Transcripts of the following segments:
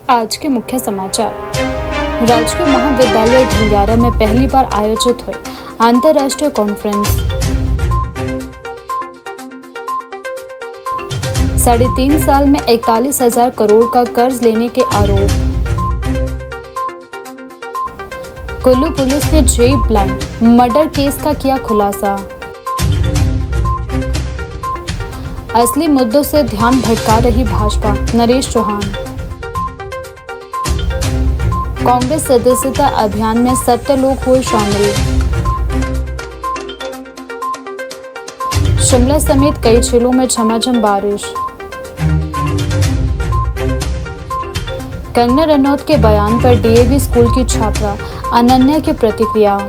आज के मुख्य समाचार। राजकीय महाविद्यालय ढलियारा में पहली बार आयोजित हुई अंतर्राष्ट्रीय कॉन्फ्रेंस। 3.5 साल में 41,000 करोड़ का कर्ज लेने के आरोप। कुल्लू पुलिस ने जेई ब्लाइंड मर्डर केस का किया खुलासा। असली मुद्दों से ध्यान भटका रही भाजपा, नरेश चौहान। कांग्रेस सदस्यता अभियान में 70 लोग हुए शामिल। शिमला समेत कई जिलों में झमाझम बारिश। कंगना रनौत के बयान पर डीएवी स्कूल की छात्रा अनन्या की प्रतिक्रिया।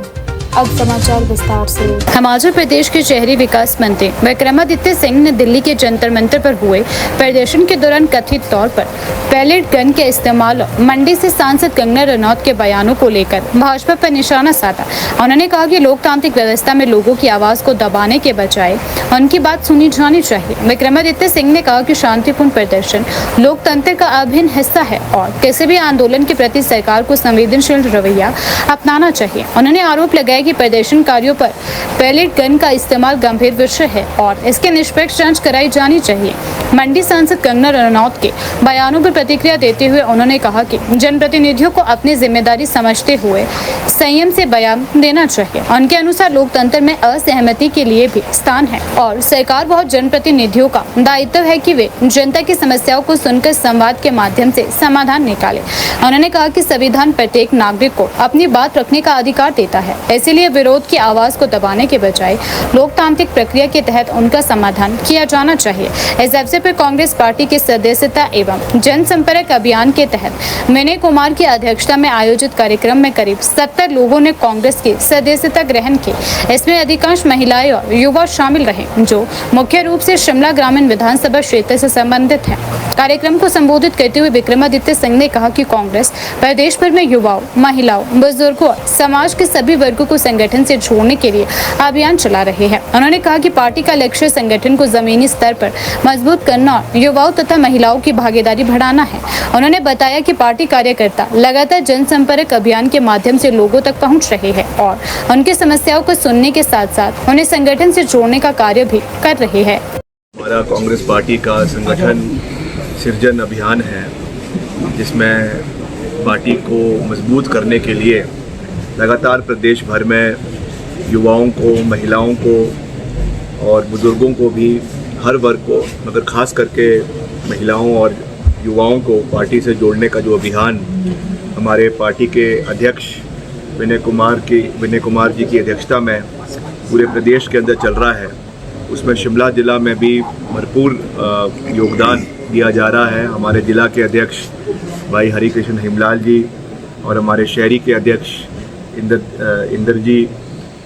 अब समाचार विस्तार से। हिमाचल प्रदेश के शहरी विकास मंत्री विक्रमादित्य सिंह ने दिल्ली के जंतर मंतर पर हुए प्रदर्शन के दौरान कथित तौर पर पैलेट गन के इस्तेमाल और मंडी से सांसद कंगना रनौत के बयानों को लेकर भाजपा पर निशाना साधा। उन्होंने कहा कि लोकतांत्रिक व्यवस्था में लोगों की आवाज को दबाने के बजाय उनकी बात सुनी जानी चाहिए। विक्रमादित्य सिंह ने कहा कि शांतिपूर्ण प्रदर्शन लोकतंत्र का अभिन्न हिस्सा है और किसी भी आंदोलन के प्रति सरकार को संवेदनशील रवैया अपनाना चाहिए। उन्होंने आरोप लगाया कि प्रदर्शनकारियों पर पैलेट गन का इस्तेमाल गंभीर विषय है और इसकी निष्पक्ष जांच कराई जानी चाहिए। मंडी सांसद कंगना रनौत के बयानों पर प्रतिक्रिया देते हुए उन्होंने कहा कि जनप्रतिनिधियों को अपनी जिम्मेदारी समझते हुए संयम से बयान देना चाहिए। उनके अनुसार लोकतंत्र में असहमति के लिए भी स्थान है और सरकार बहुत जनप्रतिनिधियों का दायित्व है कि वे जनता की समस्याओं को सुनकर संवाद के माध्यम से समाधान निकाले। उन्होंने कहा कि संविधान प्रत्येक नागरिक को अपनी बात रखने का अधिकार देता है, इसलिए विरोध की आवाज को दबाने के बजाय लोकतांत्रिक प्रक्रिया के तहत उनका समाधान किया जाना चाहिए। इस अवसर पर कांग्रेस पार्टी के सदस्यता एवं जनसंपर्क अभियान के तहत विनय कुमार की अध्यक्षता में आयोजित कार्यक्रम में करीब 70 लोगों ने कांग्रेस की सदस्यता ग्रहण की। इसमें अधिकांश महिलाएं और युवा शामिल रहे, जो मुख्य रूप से शिमला ग्रामीण विधानसभा क्षेत्र से संबंधित हैं। कार्यक्रम को संबोधित करते हुए विक्रमादित्य सिंह ने कहा कि कांग्रेस प्रदेश भर में युवाओं, महिलाओं, बुजुर्गों और समाज के सभी वर्गों को संगठन से जोड़ने के लिए अभियान चला रहे हैं। उन्होंने कहा कि पार्टी का लक्ष्य संगठन को जमीनी स्तर पर मजबूत करना और युवाओं तथा महिलाओं की भागीदारी बढ़ाना है। उन्होंने बताया कि पार्टी कार्यकर्ता लगातार जनसंपर्क अभियान के माध्यम से लोगों तक पहुंच रहे हैं और उनकी समस्याओं को सुनने के साथ साथ उन्हें संगठन से जोड़ने का कार्य भी कर रहे हैं। हमारा कांग्रेस पार्टी का संगठन सृजन अभियान है, जिसमें पार्टी को मजबूत करने के लिए लगातार प्रदेश भर में युवाओं को, महिलाओं को और बुज़ुर्गों को भी, हर वर्ग को, मगर ख़ास करके महिलाओं और युवाओं को पार्टी से जोड़ने का जो अभियान हमारे पार्टी के अध्यक्ष विनय कुमार जी की अध्यक्षता में पूरे प्रदेश के अंदर चल रहा है, उसमें शिमला ज़िला में भी भरपूर योगदान दिया जा रहा है। हमारे ज़िला के अध्यक्ष भाई हरिकृष्ण हिमलाल जी और हमारे शहरी के अध्यक्ष इंदर जी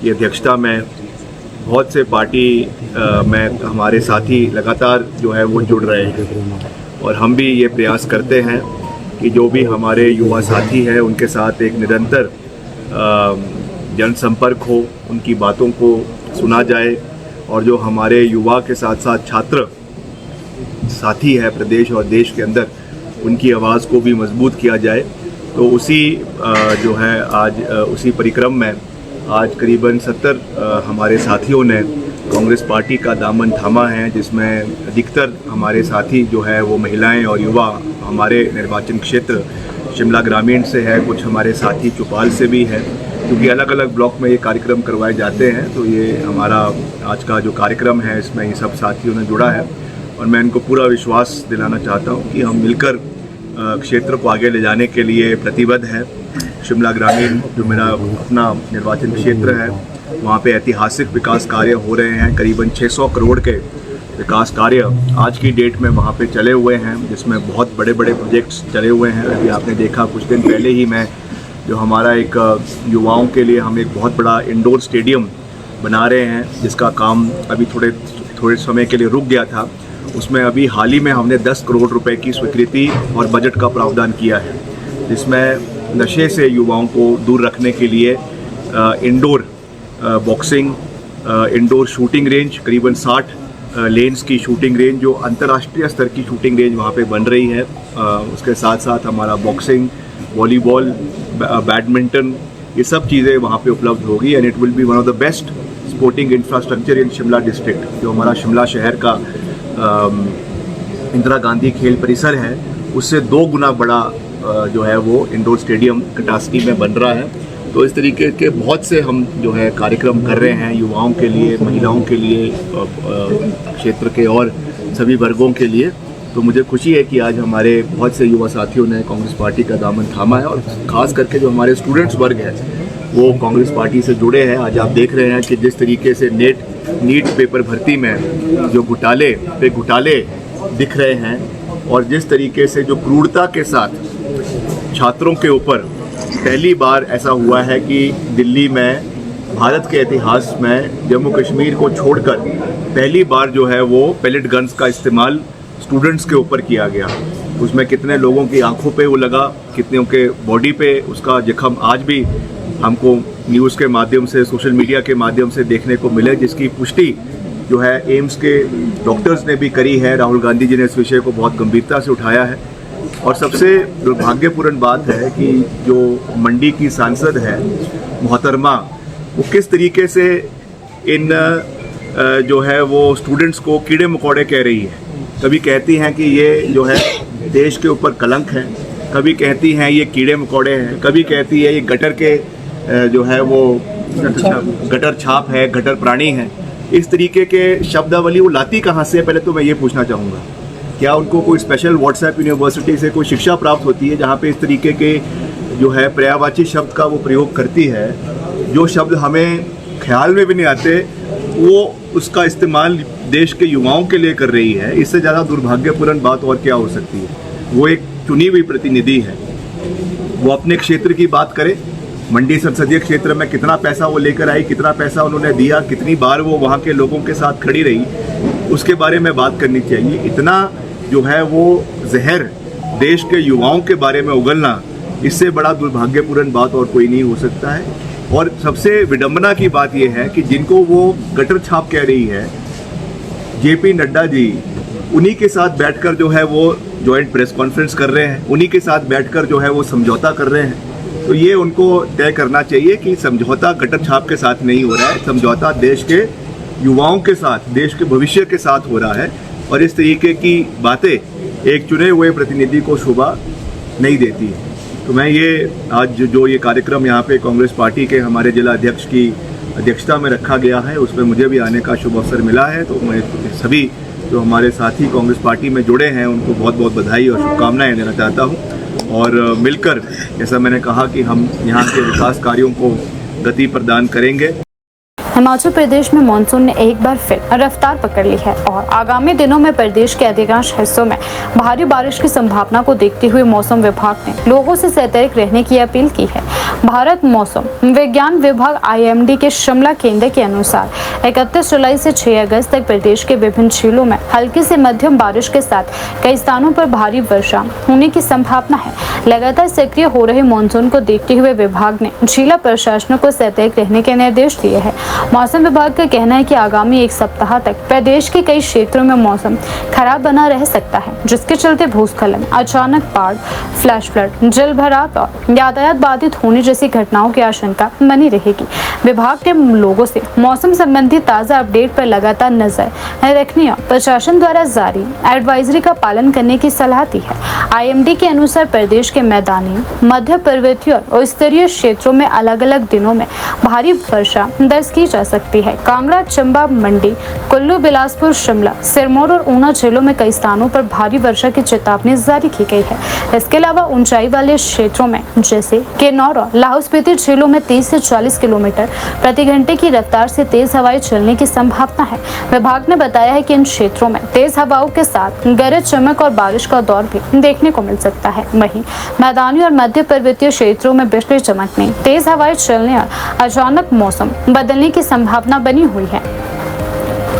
की अध्यक्षता में बहुत से पार्टी में हमारे साथी लगातार जो है वो जुड़ रहे हैं और हम भी ये प्रयास करते हैं कि जो भी हमारे युवा साथी हैं उनके साथ एक निरंतर जनसंपर्क हो, उनकी बातों को सुना जाए और जो हमारे युवा के साथ साथ छात्र साथी है प्रदेश और देश के अंदर, उनकी आवाज़ को भी मजबूत किया जाए। तो उसी जो है आज उसी परिक्रम में आज करीबन 70 हमारे साथियों ने कांग्रेस पार्टी का दामन थामा है, जिसमें अधिकतर हमारे साथी जो है वो महिलाएं और युवा हमारे निर्वाचन क्षेत्र शिमला ग्रामीण से है, कुछ हमारे साथी चौपाल से भी है, क्योंकि अलग अलग ब्लॉक में ये कार्यक्रम करवाए जाते हैं। तो ये हमारा आज का जो कार्यक्रम है इसमें ये सब साथियों ने जुड़ा है और मैं इनको पूरा विश्वास दिलाना चाहता हूँ कि हम मिलकर क्षेत्र को आगे ले जाने के लिए प्रतिबद्ध है। शिमला ग्रामीण जो मेरा अपना निर्वाचन क्षेत्र है, वहाँ पे ऐतिहासिक विकास कार्य हो रहे हैं। करीबन 600 करोड़ के विकास कार्य आज की डेट में वहाँ पे चले हुए हैं, जिसमें बहुत बड़े बड़े प्रोजेक्ट्स चले हुए हैं। अभी आपने देखा कुछ दिन पहले ही मैं जो हमारा एक युवाओं के लिए हम एक बहुत बड़ा इंडोर स्टेडियम बना रहे हैं, जिसका काम अभी थोड़े समय के लिए रुक गया था। उसमें अभी हाल ही में हमने 10 करोड़ रुपए की स्वीकृति और बजट का प्रावधान किया है, जिसमें नशे से युवाओं को दूर रखने के लिए indoor boxing, indoor shooting range करीबन 60 लेन्स की शूटिंग रेंज, जो अंतर्राष्ट्रीय स्तर की शूटिंग रेंज वहाँ पे बन रही है। उसके साथ साथ हमारा बॉक्सिंग, वॉलीबॉल, बैडमिंटन, ये सब चीज़ें वहाँ पे उपलब्ध होगी। And it will be one of the best sporting infrastructure in Shimla district. जो हमारा शिमला शहर का इंदिरा गांधी खेल परिसर है, उससे 2 गुना बड़ा जो है वो इंडोर स्टेडियम कैपेसिटी में बन रहा है। तो इस तरीके के बहुत से हम जो है कार्यक्रम कर रहे हैं युवाओं के लिए, महिलाओं के लिए, क्षेत्र के और सभी वर्गों के लिए। तो मुझे खुशी है कि आज हमारे बहुत से युवा साथियों ने कांग्रेस पार्टी का दामन थामा है, और ख़ास करके जो हमारे स्टूडेंट्स वर्ग है वो कांग्रेस पार्टी से जुड़े हैं। आज आप देख रहे हैं कि जिस तरीके से नीट पेपर भर्ती में जो घोटाले दिख रहे हैं, और जिस तरीके से जो क्रूरता के साथ छात्रों के ऊपर पहली बार ऐसा हुआ है कि दिल्ली में भारत के इतिहास में जम्मू कश्मीर को छोड़कर पहली बार जो है वो पेलेट गन्स का इस्तेमाल स्टूडेंट्स के ऊपर किया गया। उसमें कितने लोगों की आंखों पे वो लगा, कितनों के बॉडी पे उसका जख्म आज भी हमको न्यूज़ के माध्यम से, सोशल मीडिया के माध्यम से देखने को मिले, जिसकी पुष्टि जो है एम्स के डॉक्टर्स ने भी करी है। राहुल गांधी जी ने इस विषय को बहुत गंभीरता से उठाया है। और सबसे दुर्भाग्यपूर्ण बात है कि जो मंडी की सांसद है मोहतरमा, वो किस तरीके से इन जो है वो स्टूडेंट्स को कीड़े मकोड़े कह रही है। कभी कहती हैं कि ये जो है देश के ऊपर कलंक है, कभी कहती हैं ये कीड़े मकोड़े हैं, कभी कहती है ये गटर के जो है वो गटर छाप है, गटर प्राणी है। इस तरीके के शब्दावली वो लाती कहाँ से है, पहले तो मैं ये पूछना चाहूँगा। क्या उनको कोई स्पेशल व्हाट्सएप यूनिवर्सिटी से कोई शिक्षा प्राप्त होती है जहाँ पे इस तरीके के जो है पर्यायवाची शब्द का वो प्रयोग करती है, जो शब्द हमें ख्याल में भी नहीं आते, वो उसका इस्तेमाल देश के युवाओं के लिए कर रही है। इससे ज़्यादा दुर्भाग्यपूर्ण बात और क्या हो सकती है। वो एक चुनी हुई प्रतिनिधि है, वो अपने क्षेत्र की बात करे। मंडी संसदीय क्षेत्र में कितना पैसा वो लेकर आई, कितना पैसा उन्होंने दिया, कितनी बार वो वहाँ के लोगों के साथ खड़ी रही, उसके बारे में बात करनी चाहिए। इतना जो है वो जहर देश के युवाओं के बारे में उगलना, इससे बड़ा दुर्भाग्यपूर्ण बात और कोई नहीं हो सकता है। और सबसे विडंबना की बात यह है कि जिनको वो गटर छाप कह रही है, जेपी नड्डा जी, उन्हीं के साथ बैठकर जो है वो जॉइंट प्रेस कॉन्फ्रेंस कर रहे हैं, उन्हीं के साथ बैठकर जो है वो समझौता कर रहे हैं। तो ये उनको तय करना चाहिए कि समझौता गटर छाप के साथ नहीं हो रहा है, समझौता देश के युवाओं के साथ, देश के भविष्य के साथ हो रहा है। और इस तरीके की बातें एक चुने हुए प्रतिनिधि को शोभा नहीं देती है। तो मैं ये आज जो ये कार्यक्रम यहाँ पे कांग्रेस पार्टी के हमारे जिला अध्यक्ष की अध्यक्षता में रखा गया है, उसमें मुझे भी आने का शुभ अवसर मिला है। तो मैं सभी जो हमारे साथी कांग्रेस पार्टी में जुड़े हैं उनको बहुत बहुत बधाई और शुभकामनाएं देना चाहता हूँ। और मिलकर, जैसा मैंने कहा, कि हम यहाँ के विकास कार्यों को गति प्रदान करेंगे। हिमाचल प्रदेश में मानसून ने एक बार फिर रफ्तार पकड़ ली है और आगामी दिनों में प्रदेश के अधिकांश हिस्सों में भारी बारिश की संभावना को देखते हुए मौसम विभाग ने लोगों से सतर्क रहने की अपील की है। भारत मौसम विज्ञान विभाग IMD के शिमला केंद्र के अनुसार 31 जुलाई से 6 अगस्त तक प्रदेश के विभिन्न जिलों में हल्की से मध्यम बारिश के साथ कई स्थानों पर भारी वर्षा होने की संभावना है। लगातार सक्रिय हो रहे मानसून को देखते हुए विभाग ने जिला प्रशासनों को सतर्क रहने के निर्देश दिए हैं। मौसम विभाग का कहना है कि आगामी एक सप्ताह तक प्रदेश के कई क्षेत्रों में मौसम खराब बना रह सकता है, जिसके चलते भूस्खलन, अचानक बाढ़, फ्लैश फ्लड, जल भराव और यातायात बाधित होने जैसी घटनाओं की आशंका बनी रहेगी। विभाग ने लोगों से मौसम संबंधी ताज़ा अपडेट पर लगातार नजर रखने और प्रशासन द्वारा जारी एडवाइजरी का पालन करने की सलाह दी है। IMD के अनुसार प्रदेश के मैदानी, मध्य पर्वतीय और स्तरीय क्षेत्रों में अलग अलग दिनों में भारी वर्षा दर्ज की जा सकती है। कांगड़ा, चंबा, मंडी, कुल्लू, बिलासपुर, शिमला, सिरमौर और ऊना जिलों में कई स्थानों पर भारी वर्षा की चेतावनी जारी की गई है। इसके अलावा ऊंचाई वाले क्षेत्रों में जैसे किन्नौर और लाहौल स्पीति जिलों में 30 से 40 किलोमीटर प्रति घंटे की रफ्तार से तेज हवाएं चलने की संभावना है। विभाग ने बताया है कि इन क्षेत्रों में तेज हवाओं के साथ गरज, चमक और बारिश का दौर भी देखने को मिल सकता है। वहीं मैदानी और मध्य पर्वतीय क्षेत्रों में बिजली चमकने, तेज हवाएं चलने और अचानक मौसम बदलने की संभावना बनी हुई है।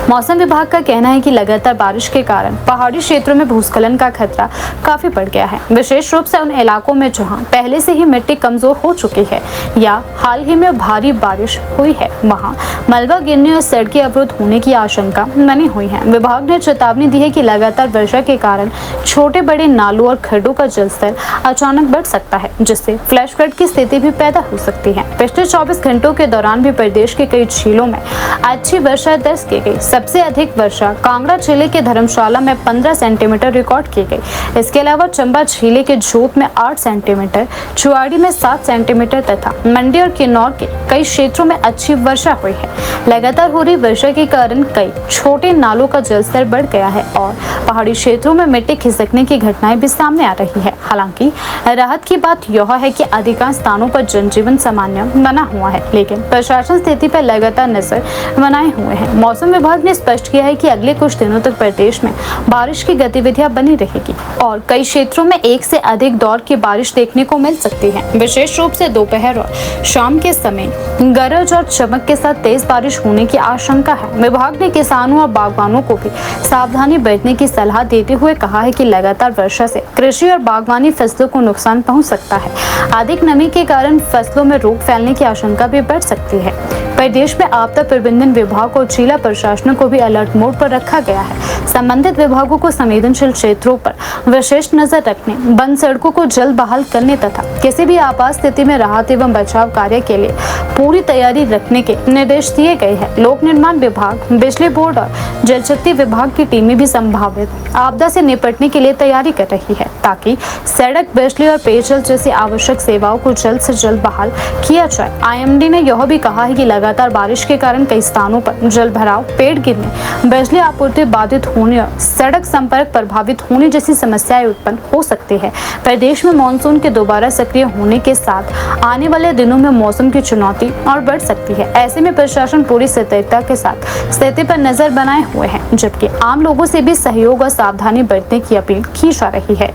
मौसम विभाग का कहना है कि लगातार बारिश के कारण पहाड़ी क्षेत्रों में भूस्खलन का खतरा काफी बढ़ गया है, विशेष रूप से उन इलाकों में जहां पहले से ही मिट्टी कमजोर हो चुकी है या हाल ही में भारी बारिश हुई है, वहां मलबा गिरने और सड़कें अवरुद्ध होने की आशंका बनी हुई है। विभाग ने चेतावनी दी है कि लगातार वर्षा के कारण छोटे बड़े नालों और खड्डों का जलस्तर अचानक बढ़ सकता है, जिससे फ्लैश फ्लड की स्थिति भी पैदा हो सकती है। पिछले 24 घंटों के दौरान भी प्रदेश के कई झीलों में अच्छी वर्षा दर्ज की गई। सबसे अधिक वर्षा कांगड़ा जिले के धर्मशाला में 15 सेंटीमीटर रिकॉर्ड की गई। इसके अलावा चंबा जिले के जोत में 8 सेंटीमीटर, चुवाड़ी में 7 सेंटीमीटर तथा मंडी और किन्नौर के कई क्षेत्रों में अच्छी वर्षा हुई है। लगातार हो रही वर्षा के कारण कई छोटे नालों का जलस्तर बढ़ गया है और पहाड़ी क्षेत्रों में मिट्टी खिसकने की घटनाएं भी सामने आ रही है। हालांकि राहत की बात यह है कि अधिकांश स्थानों पर जनजीवन सामान्य बना हुआ है, लेकिन प्रशासन स्थिति पर लगातार नजर बनाए हुए है। मौसम विभाग ने स्पष्ट किया है कि अगले कुछ दिनों तक प्रदेश में बारिश की गतिविधियां बनी रहेगी और कई क्षेत्रों में एक से अधिक दौर की बारिश देखने को मिल सकती है। विशेष रूप से दोपहर और शाम के समय गरज और चमक के साथ तेज बारिश होने की आशंका है। विभाग ने किसानों और बागवानों को भी सावधानी बरतने की सलाह देते हुए कहा है कि लगातार वर्षा से कृषि और बागवानी फसलों को नुकसान पहुंच सकता है। अधिक नमी के कारण फसलों में रोग फैलने की आशंका भी बढ़ सकती है। प्रदेश में आपदा प्रबंधन विभाग और जिला प्रशासन को भी अलर्ट मोड पर रखा गया है। संबंधित विभागों को संवेदनशील क्षेत्रों पर विशेष नजर रखने, बंद सड़कों को जल्द बहाल करने तथा किसी भी आपात स्थिति में राहत एवं बचाव कार्य के लिए पूरी तैयारी रखने के निर्देश दिए गए हैं। लोक निर्माण विभाग, बिजली बोर्ड और जल शक्ति विभाग की टीमें भी संभावित आपदा से निपटने के लिए तैयारी कर रही है, ताकि सड़क, बिजली और पेयजल जैसी आवश्यक सेवाओं को जल्द से जल्द बहाल किया जाए। IMD ने यह भी कहा है कि लगातार बारिश के कारण कई स्थानों पर जल भराव, पेड़ गिरने, बिजली आपूर्ति बाधित होने और सड़क संपर्क प्रभावित होने जैसी समस्याएं उत्पन्न हो सकती है। प्रदेश में मानसून के दोबारा सक्रिय होने के साथ आने वाले दिनों में मौसम की चुनौती और बढ़ सकती है। ऐसे में प्रशासन पूरी सतर्कता के साथ स्थिति पर नजर बनाए हुए है, जबकि आम लोगों से भी सहयोग और सावधानी बरतने की अपील की जा रही है।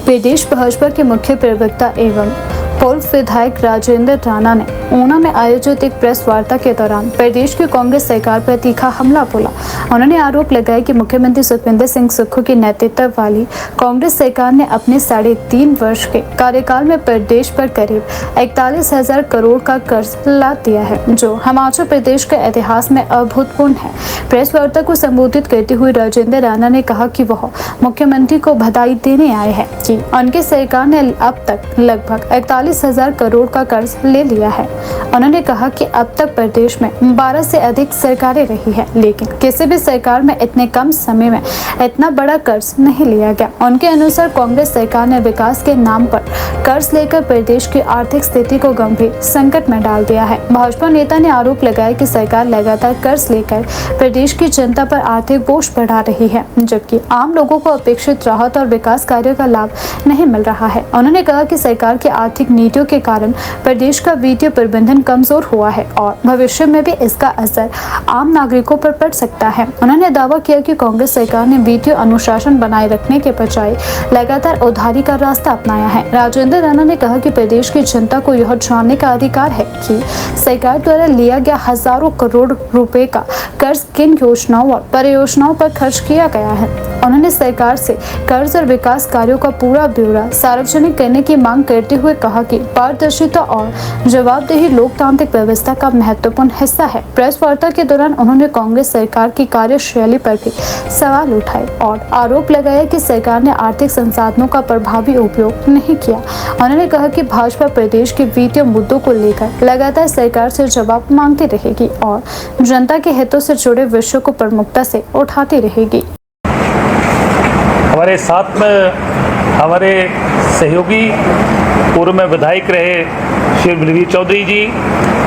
प्रदेश भाजपा के मुख्य प्रवक्ता एवं पूर्व विधायक राजेंद्र राणा ने ऊना में आयोजित एक प्रेस वार्ता के दौरान प्रदेश की कांग्रेस सरकार पर तीखा हमला बोला। उन्होंने आरोप लगाया कि मुख्यमंत्री सुखविंदर सिंह सुक्खू की नेतृत्व वाली कांग्रेस सरकार ने अपने 3.5 वर्ष के कार्यकाल में प्रदेश पर करीब 41,000 करोड़ का कर्ज लाद दिया है, जो हिमाचल प्रदेश के इतिहास में अभूतपूर्व है। प्रेस वार्ता को संबोधित करते हुए राजेंद्र राणा ने कहा कि वह मुख्यमंत्री को बधाई देने आए हैं कि उनकी सरकार ने अब तक लगभग 41,000 करोड़ का कर्ज ले लिया है। उन्होंने कहा कि अब तक प्रदेश में 12 से अधिक सरकारें रही है, लेकिन किसी भी सरकार में इतने कम समय में इतना बड़ा कर्ज नहीं लिया गया। उनके अनुसार कांग्रेस सरकार ने विकास के नाम पर कर्ज लेकर प्रदेश की आर्थिक स्थिति को गंभीर संकट में डाल दिया है। भाजपा नेता ने आरोप लगाया कि सरकार लगातार कर्ज लेकर प्रदेश की जनता पर आर्थिक बोझ बढ़ा रही है, जबकि आम लोगों को अपेक्षित राहत और विकास कार्यों का लाभ नहीं मिल रहा है। उन्होंने कहा कि सरकार की आर्थिक नीतियों के कारण प्रदेश का वित्तीय प्रबंधन कमजोर हुआ है और भविष्य में भी इसका असर आम नागरिकों पर पड़ सकता है। उन्होंने दावा किया कि कांग्रेस सरकार ने वित्तीय अनुशासन बनाए रखने के बजाय लगातार उधारी का रास्ता अपनाया है। राजेंद्र राणा ने कहा कि प्रदेश की जनता को यह जानने का अधिकार है कि सरकार द्वारा लिया गया हजारों करोड़ रुपए का कर्ज किन योजनाओं और परियोजनाओं पर खर्च किया गया है। उन्होंने सरकार से कर्ज और विकास कार्यों का पूरा ब्यौरा सार्वजनिक करने की मांग करते हुए कहा कि पारदर्शिता और जवाबदेही लोकतांत्रिक व्यवस्था का महत्वपूर्ण हिस्सा है। प्रेस वार्ता के दौरान उन्होंने कांग्रेस सरकार की कार्यशैली पर भी सवाल उठाए और आरोप लगाया कि सरकार ने आर्थिक संसाधनों का प्रभावी उपयोग नहीं किया। उन्होंने कहा कि भाजपा प्रदेश के वित्तीय मुद्दों को लेकर लगातार सरकार से जवाब मांगती रहेगी और जनता के हितों से जुड़े विषयों को प्रमुखता से उठाती रहेगी। हमारे साथ में हमारे सहयोगी पूर्व में विधायक रहे श्री बलवीर चौधरी जी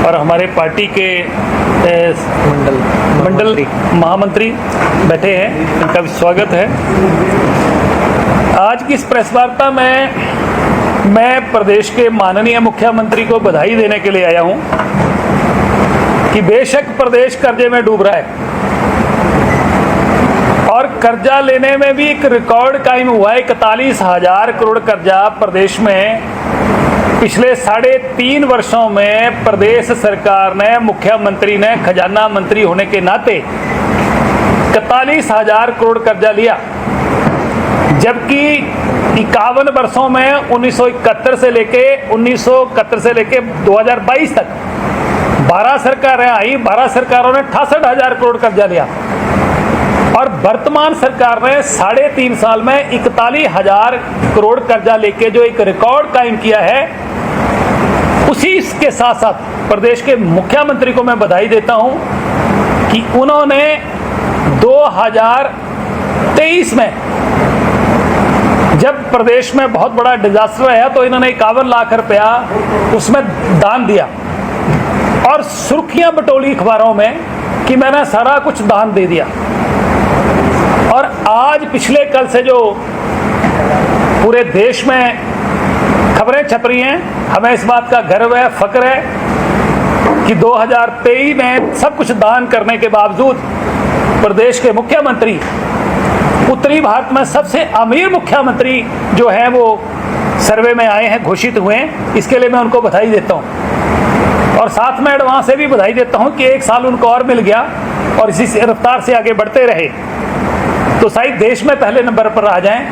और हमारे पार्टी के मंडल महामंत्री बैठे हैं, इनका भी स्वागत है। आज की इस प्रेस वार्ता में मैं प्रदेश के माननीय मुख्यमंत्री को बधाई देने के लिए आया हूं कि बेशक प्रदेश कर्जे में डूब रहा है और कर्जा लेने में भी एक रिकॉर्ड कायम हुआ है। 41,000 करोड़ कर्जा प्रदेश में पिछले 3.5 वर्षों में प्रदेश सरकार ने, मुख्यमंत्री ने, खजाना मंत्री होने के नाते 41,000 करोड़ कर्जा लिया, जबकि 51 वर्षों में 1971 से लेके 2022 तक 12 सरकारें आई, 12 सरकारों ने 68,000 करोड़ कर्जा लिया और वर्तमान सरकार ने 3.5 साल में 41,000 करोड़ कर्जा लेके जो एक रिकॉर्ड कायम किया है, उसी के साथ साथ प्रदेश के मुख्यमंत्री को मैं बधाई देता हूं कि उन्होंने 2023 में जब प्रदेश में बहुत बड़ा डिजास्टर आया तो इन्होंने 51 लाख रुपया उसमें दान दिया और सुर्खियां बटोली अखबारों में कि मैंने सारा कुछ दान दे दिया। और आज पिछले कल से जो पूरे देश में खबरें छप रही हैं, हमें इस बात का गर्व है, फक्र है कि 2023 में सब कुछ दान करने के बावजूद प्रदेश के मुख्यमंत्री उत्तरी भारत में सबसे अमीर मुख्यमंत्री जो हैं वो सर्वे में आए हैं, घोषित हुए हैं। इसके लिए मैं उनको बधाई देता हूं और साथ में एडवांस से भी बधाई देता हूं कि 1 साल उनको और मिल गया और इसी रफ्तार से आगे बढ़ते रहे तो शायद देश में पहले नंबर पर आ जाएं।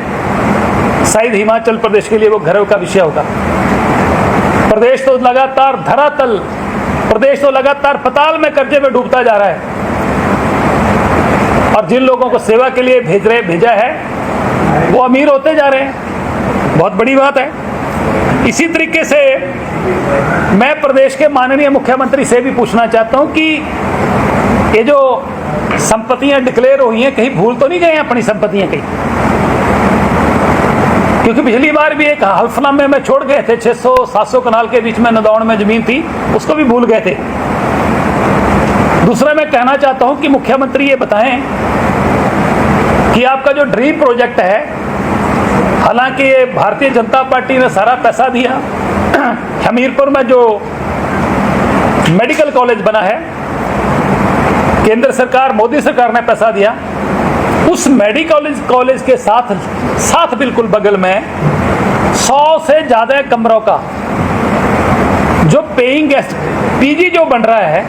शायद हिमाचल प्रदेश के लिए वो गर्व का विषय होगा। प्रदेश तो लगातार धरातल, प्रदेश तो लगातार पताल में कर्जे में डूबता जा रहा है और जिन लोगों को सेवा के लिए भेजा है वो अमीर होते जा रहे हैं। बहुत बड़ी बात है। इसी तरीके से मैं प्रदेश के माननीय मुख्यमंत्री से भी पूछना चाहता हूं कि ये जो संपत्तियां डिक्लेयर हुई हैं, कहीं भूल तो नहीं गए अपनी संपत्तियां कहीं? क्योंकि पिछली बार भी एक हल्फनामे में छोड़ गए थे, 600-700 कनाल के बीच में नदौड़ में जमीन थी, उसको भी भूल गए थे। दूसरा मैं कहना चाहता हूं कि मुख्यमंत्री ये बताएं कि आपका जो ड्रीम प्रोजेक्ट है, हालांकि ये भारतीय जनता पार्टी ने सारा पैसा दिया, हमीरपुर में जो मेडिकल कॉलेज बना है, केंद्र सरकार, मोदी सरकार ने पैसा दिया, उस मेडिकल कॉलेज के साथ बिल्कुल बगल में 100 से ज्यादा कमरों का जो पेइंग गेस्ट पीजी जो बन रहा है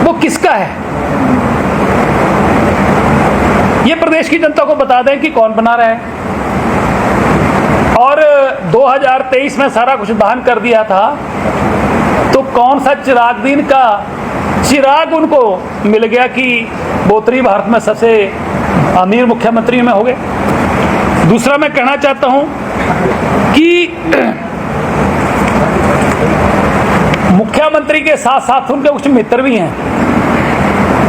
वो किसका है? ये प्रदेश की जनता को बता दें कि कौन बना रहा है। और 2023 में सारा कुछ दान कर दिया था तो कौन सा चिरागदीन का चिराग उनको मिल गया कि वो उत्तरी भारत में सबसे अमीर मुख्यमंत्री में हो गए। दूसरा मैं कहना चाहता हूं कि मुख्यमंत्री के साथ साथ उनके कुछ मित्र भी हैं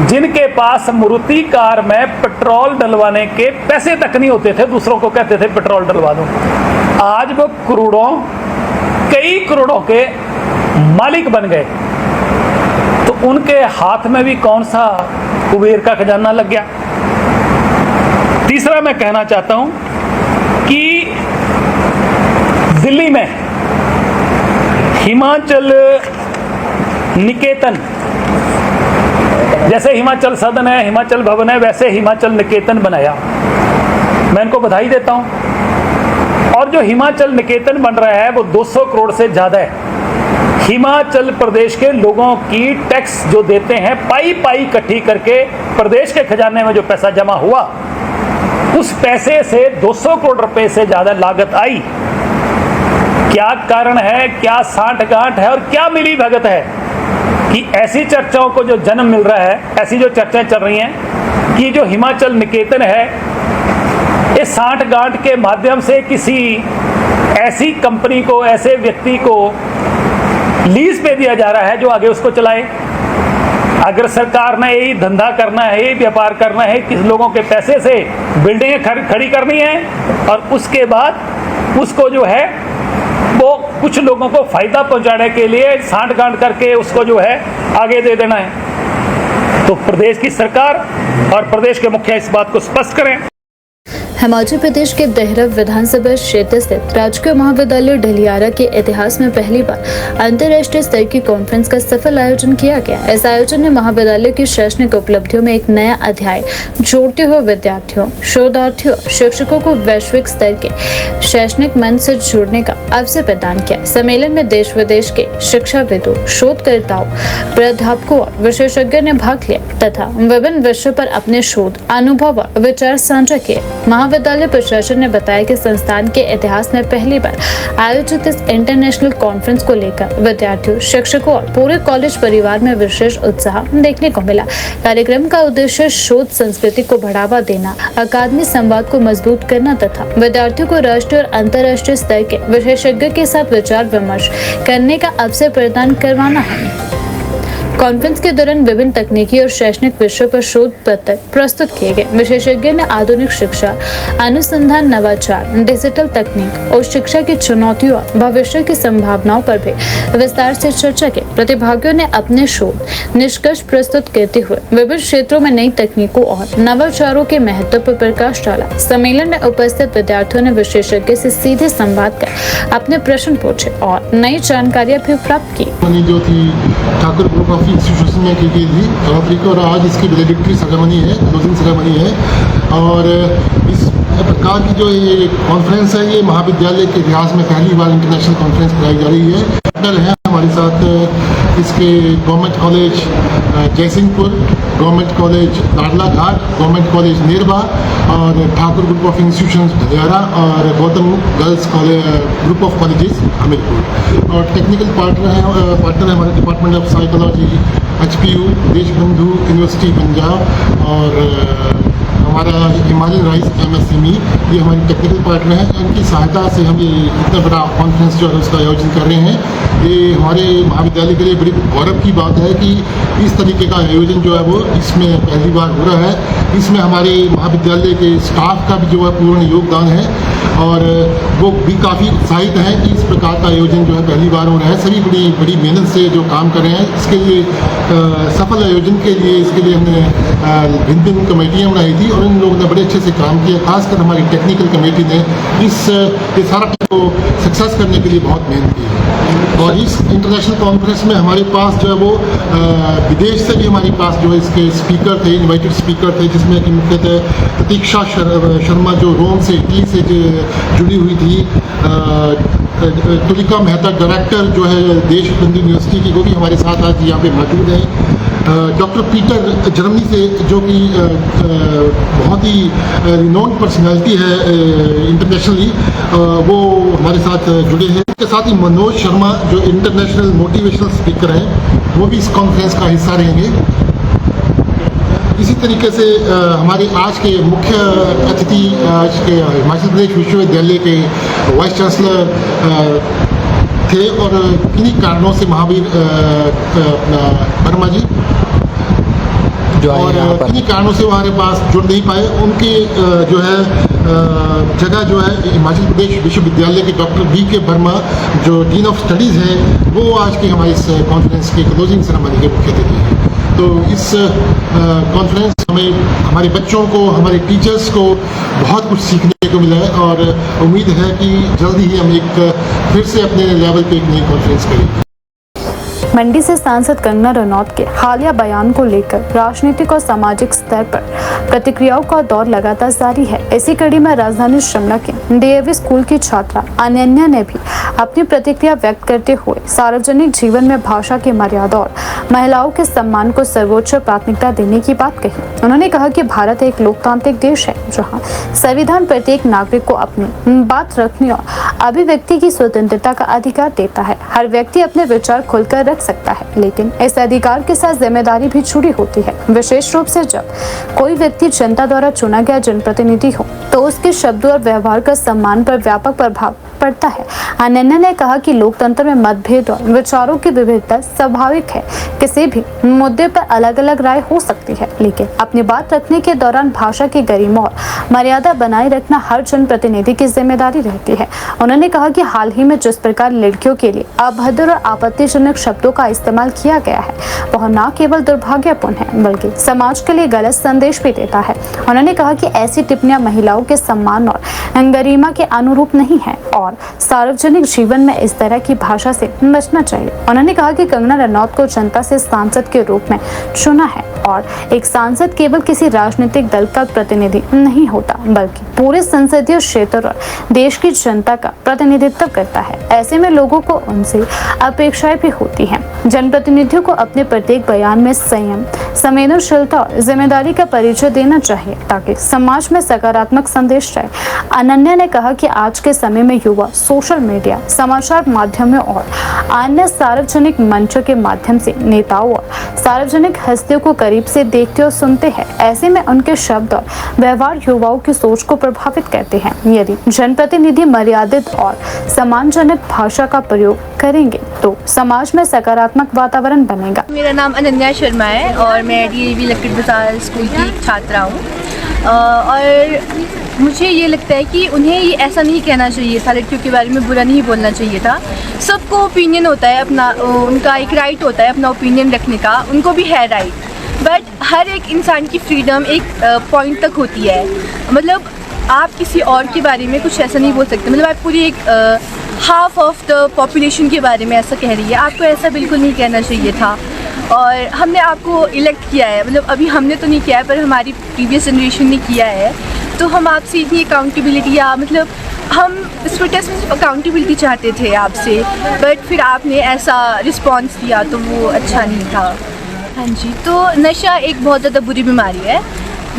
जिनके पास मारुति कार में पेट्रोल डलवाने के पैसे तक नहीं होते थे, दूसरों को कहते थे पेट्रोल डलवा दो। आज वो कई करोड़ों के मालिक बन गए। तो उनके हाथ में भी कौन सा कुबेर का खजाना लग गया। तीसरा मैं कहना चाहता हूं कि दिल्ली में हिमाचल निकेतन, जैसे हिमाचल सदन है, हिमाचल भवन है, वैसे हिमाचल निकेतन बनाया। मैं इनको बधाई देता हूं। और जो हिमाचल निकेतन बन रहा है वो 200 करोड़ से ज्यादा है। हिमाचल प्रदेश के लोगों की टैक्स जो देते हैं, पाई इकट्ठी करके प्रदेश के खजाने में जो पैसा जमा हुआ, उस पैसे से 200 करोड़ रुपए से ज्यादा लागत आई। क्या कारण है, क्या साठ गांठ है और क्या मिली भगत है कि ऐसी चर्चाओं को जो जन्म मिल रहा है, ऐसी जो चर्चाएं चल रही हैं कि जो हिमाचल निकेतन है, ये साठ गांठ के माध्यम से किसी ऐसी कंपनी को, ऐसे व्यक्ति को लीज पे दिया जा रहा है जो आगे उसको चलाए। अगर सरकार ने यही धंधा करना है, यही व्यापार करना है, किस लोगों के पैसे से बिल्डिंगें खड़ी करनी है और उसके बाद उसको जो है वो कुछ लोगों को फायदा पहुंचाने के लिए सांठ गांठ करके उसको जो है आगे दे देना है, तो प्रदेश की सरकार और प्रदेश के मुखिया इस बात को स्पष्ट करें। हिमाचल प्रदेश के देहरा विधानसभा क्षेत्र स्थित राजकीय महाविद्यालय ढलियारा के इतिहास में पहली बार अंतर्राष्ट्रीय स्तर की कॉन्फ्रेंस का सफल आयोजन किया गया। इस आयोजन ने महाविद्यालय की शैक्षणिक उपलब्धियों में एक नया अध्याय जोड़ते हुए विद्यार्थियों, शोधार्थियों, शिक्षकों को वैश्विक स्तर के शैक्षणिक मंच से जुड़ने का अवसर प्रदान किया। सम्मेलन में देश विदेश के शिक्षाविदों, शोधकर्ताओं, प्राध्यापकों और विशेषज्ञों ने भाग लिया तथा विभिन्न विषयों पर अपने शोध, अनुभव और विचार साझा किए। महाविद्यालय प्रशासन ने बताया कि संस्थान के इतिहास में पहली बार आयोजित इस इंटरनेशनल कॉन्फ्रेंस को लेकर विद्यार्थियों, शिक्षकों और पूरे कॉलेज परिवार में विशेष उत्साह देखने को मिला। कार्यक्रम का उद्देश्य शोध संस्कृति को बढ़ावा देना, अकादमी संवाद को मजबूत करना तथा विद्यार्थियों को राष्ट्रीय और अंतर्राष्ट्रीय स्तर के विशेषज्ञों के साथ विचार विमर्श करने का अवसर प्रदान करवाना है। कॉन्फ्रेंस के दौरान विभिन्न तकनीकी और शैक्षणिक विषयों पर शोध पत्र प्रस्तुत किए गए। विशेषज्ञों ने आधुनिक शिक्षा, अनुसंधान, नवाचार, डिजिटल तकनीक और शिक्षा की चुनौतियों और भविष्य की संभावनाओं पर भी विस्तार से चर्चा की। प्रतिभागियों ने अपने शोध निष्कर्ष प्रस्तुत करते हुए विभिन्न क्षेत्रों में नई तकनीकों और नवाचारों के महत्व पर प्रकाश डाला। सम्मेलन में उपस्थित विद्यार्थियों ने विशेषज्ञ से सीधे संवाद कर अपने प्रश्न पूछे और नई जानकारियां भी प्राप्त की। जो थी ठाकुर ग्रुप ऑफ इंस्टीट्यूशन में की गई थी 14 तारीख को, और आज इसकी वैलेडिक्टरी सेरेमनी है, क्लोजिंग सेरेमनी है। और इस प्रकार की जो ये कॉन्फ्रेंस है, ये महाविद्यालय के इतिहास में पहली बार इंटरनेशनल कॉन्फ्रेंस कराई जा रही है। पार्टनर हैं हमारे साथ इसके government college Jaisinghpur, government college Nadla Ghat, government college Nerwa और Thakur group of institution Dhajara और Gautam girls college group of colleges Hamirpur. और टेक्निकल पार्टनर है हमारे department of psychology, HPU, Deshbandhu university Punjab और हमारा हिमालयन राइस MSME, ये हमारी टेक्निकल पार्टनर हैं। इनकी सहायता से हम ये इतना बड़ा कॉन्फ्रेंस जो है उसका आयोजन कर रहे हैं। ये हमारे महाविद्यालय के लिए बड़ी गौरव की बात है कि इस तरीके का आयोजन जो है वो इसमें पहली बार हो रहा है। इसमें हमारे महाविद्यालय के स्टाफ का भी जो है पूर्ण योगदान है और वो भी काफ़ी उत्साहित हैं कि इस प्रकार का आयोजन जो है पहली बार हो रहा है। सभी बड़ी मेहनत से जो काम कर रहे हैं इसके लिए सफल आयोजन के लिए इसके लिए हमने भिन्न कमेटियाँ बनाई थी और इन लोगों ने बड़े अच्छे से काम किया। खासकर हमारी टेक्निकल कमेटी ने इस सारा को सक्सेस करने के लिए बहुत मेहनत की है। और इस इंटरनेशनल कॉन्फ्रेंस में हमारे पास जो है वो विदेश से भी हमारे पास जो है इसके स्पीकर थे, इनवाइटेड स्पीकर थे, जिसमें कि मुख्यतः प्रतीक्षा शर्मा जो रोम से, इटली से जुड़ी हुई थी, तुलिका मेहता डायरेक्टर जो है देशबंधु यूनिवर्सिटी की, वो भी हमारे साथ आज यहाँ पे मौजूद है। डॉक्टर पीटर जर्मनी से जो कि बहुत ही रिनोन्ड पर्सनैलिटी है इंटरनेशनली, वो हमारे साथ जुड़े हैं। इसके साथ ही मनोज शर्मा जो इंटरनेशनल मोटिवेशनल स्पीकर हैं, वो भी इस कॉन्फ्रेंस का हिस्सा रहेंगे। इसी तरीके से हमारे आज के मुख्य अतिथि आज के हिमाचल प्रदेश विश्वविद्यालय के वाइस चांसलर थे और किन्हीं कारणों से महावीर वर्मा जी और किन्हीं कारणों से हमारे पास जुड़ नहीं पाए। उनके जो है जगह जो है हिमाचल प्रदेश विश्वविद्यालय के डॉक्टर BK वर्मा जो डीन ऑफ स्टडीज़ हैं, वो आज के हमारे इस कॉन्फ्रेंस के क्लोजिंग सेरेमनी के मुख्य अतिथि हैं। तो इस कॉन्फ्रेंस हमें हमारे बच्चों को, हमारे टीचर्स को बहुत कुछ सीखने को मिला है और उम्मीद है कि जल्दी ही हम एक फिर से अपने लेवल पे एक नई कॉन्फ्रेंस करेंगे। मंडी से सांसद कंगना रनौत के हालिया बयान को लेकर राजनीतिक और सामाजिक स्तर पर प्रतिक्रियाओं का दौर लगातार जारी है। इसी कड़ी में राजधानी शिमला के DAV स्कूल की छात्रा अनन्या ने भी अपनी प्रतिक्रिया व्यक्त करते हुए सार्वजनिक जीवन में भाषा की मर्यादा और महिलाओं के सम्मान को सर्वोच्च प्राथमिकता देने की बात कही। उन्होंने कहा कि भारत एक लोकतांत्रिक देश है जहाँ संविधान प्रत्येक नागरिक को अपनी बात रखने और अभिव्यक्ति की स्वतंत्रता का अधिकार देता है। हर व्यक्ति अपने विचार खुलकर रख सकता है, लेकिन इस अधिकार के साथ जिम्मेदारी भी जुड़ी होती है। विशेष रूप से जब कोई व्यक्ति जनता द्वारा चुना गया जनप्रतिनिधि हो तो उसके शब्दों और व्यवहार का सम्मान पर व्यापक प्रभाव पड़ता है। अनन्या ने कहा कि लोकतंत्र में मतभेद और विचारों की विविधता स्वाभाविक है। किसी भी मुद्दे पर अलग अलग राय हो सकती है, लेकिन अपनी बात रखने के दौरान भाषा की गरिमा और मर्यादा बनाए रखना हर जनप्रतिनिधि की जिम्मेदारी रहती है। उन्होंने कहा कि हाल ही में जिस प्रकार लड़कियों के लिए अभद्र और आपत्तिजनक शब्दों का इस्तेमाल किया गया है, वह न केवल दुर्भाग्यपूर्ण है बल्कि समाज के लिए गलत संदेश भी देता है। उन्होंने कहा कि ऐसी टिप्पणियां महिलाओं के सम्मान और गरिमा के अनुरूप नहीं है और और सार्वजनिक जीवन में इस तरह की भाषा से बचना चाहिए। उन्होंने कहा कि कंगना रनौत को जनता से सांसद के रूप में चुना है और एक सांसद केवल किसी राजनीतिक दल का प्रतिनिधि नहीं होता बल्कि पूरे संसदीय क्षेत्र और देश की जनता का प्रतिनिधित्व करता है। ऐसे में लोगों को उनसे अपेक्षाएं भी होती हैं। जनप्रतिनिधियों को अपने प्रत्येक बयान में संयम, संवेदनशीलता और जिम्मेदारी का परिचय देना चाहिए ताकि समाज में सकारात्मक संदेश रहे। अनन्या ने कहा कि आज के समय में युवा सोशल मीडिया, समाचार माध्यमों और अन्य सार्वजनिक मंचों के माध्यम से नेताओं और सार्वजनिक हस्तियों को करीब से देखते और सुनते हैं। ऐसे में उनके शब्द और व्यवहार युवाओं की सोच को प्रभावित करते हैं। यदि जनप्रतिनिधि मर्यादित और सम्मानजनक भाषा का प्रयोग करेंगे तो समाज में सकारात्मक वातावरण बनेगा। मेरा नाम अनन्या शर्मा है और मैं DAV लक्कड़ बाजार स्कूल की छात्रा हूँ और मुझे ये लगता है कि उन्हें ये ऐसा नहीं कहना चाहिए था, लड़कियों के बारे में बुरा नहीं बोलना चाहिए था। सबको ओपिनियन होता है अपना, उनका एक राइट होता है अपना ओपिनियन रखने का, उनको भी है राइट, बट हर एक इंसान की फ्रीडम एक पॉइंट तक होती है। मतलब आप किसी और के बारे में कुछ ऐसा नहीं बोल सकते। मतलब आप पूरी एक हाफ ऑफ द पॉपुलेशन के बारे में ऐसा कह रही है, आपको ऐसा बिल्कुल नहीं कहना चाहिए था। और हमने आपको इलेक्ट किया है, मतलब अभी हमने तो नहीं किया है पर हमारी प्रीवियस जनरेशन ने किया है, तो हम आपसे इतनी अकाउंटेबिलिटी या मतलब हम इस प्रोटेस्ट में अकाउंटेबिलिटी चाहते थे आपसे, बट फिर आपने ऐसा रिस्पॉन्स दिया तो वो अच्छा नहीं था। हाँ जी, तो नशा एक बहुत ज़्यादा बुरी बीमारी है।